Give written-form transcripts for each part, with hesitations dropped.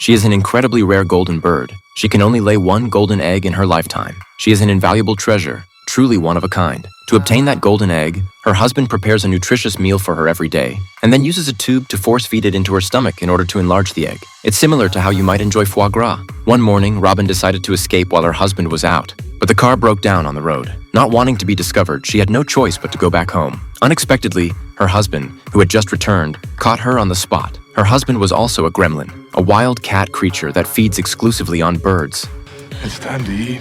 She is an incredibly rare golden bird. She can only lay one golden egg in her lifetime. She is an invaluable treasure, truly one of a kind. To obtain that golden egg, her husband prepares a nutritious meal for her every day, and then uses a tube to force feed it into her stomach in order to enlarge the egg. It's similar to how you might enjoy foie gras. One morning, Robin decided to escape while her husband was out, but the car broke down on the road. Not wanting to be discovered, she had no choice but to go back home. Unexpectedly, her husband, who had just returned, caught her on the spot. Her husband was also a gremlin, a wild cat creature that feeds exclusively on birds. It's time to eat.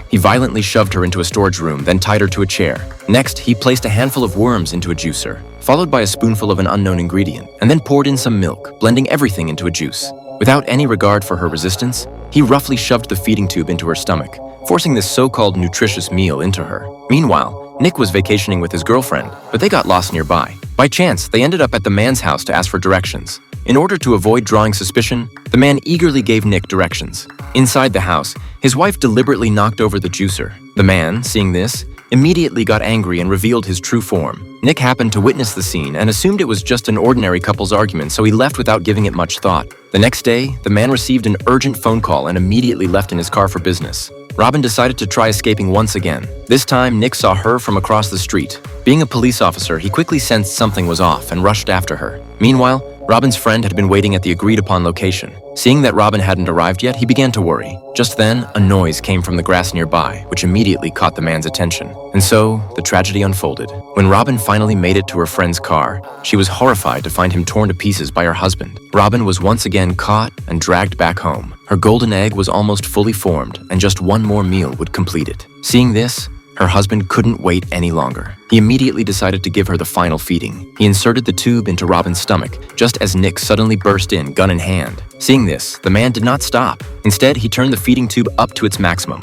He violently shoved her into a storage room, then tied her to a chair. Next, he placed a handful of worms into a juicer, followed by a spoonful of an unknown ingredient, and then poured in some milk, blending everything into a juice. Without any regard for her resistance, he roughly shoved the feeding tube into her stomach, forcing this so-called nutritious meal into her. Meanwhile, Nick was vacationing with his girlfriend, but they got lost nearby. By chance, they ended up at the man's house to ask for directions. In order to avoid drawing suspicion, the man eagerly gave Nick directions. Inside the house, his wife deliberately knocked over the juicer. The man, seeing this, immediately got angry and revealed his true form. Nick happened to witness the scene and assumed it was just an ordinary couple's argument, so he left without giving it much thought. The next day, the man received an urgent phone call and immediately left in his car for business. Robin decided to try escaping once again. This time, Nick saw her from across the street. Being a police officer, he quickly sensed something was off and rushed after her. Meanwhile, Robin's friend had been waiting at the agreed-upon location. Seeing that Robin hadn't arrived yet, he began to worry. Just then, a noise came from the grass nearby, which immediately caught the man's attention. And so, the tragedy unfolded. When Robin finally made it to her friend's car, she was horrified to find him torn to pieces by her husband. Robin was once again caught and dragged back home. Her golden egg was almost fully formed, and just one more meal would complete it. Seeing this, her husband couldn't wait any longer. He immediately decided to give her the final feeding. He inserted the tube into Robin's stomach, just as Nick suddenly burst in, gun in hand. Seeing this, the man did not stop. Instead, he turned the feeding tube up to its maximum.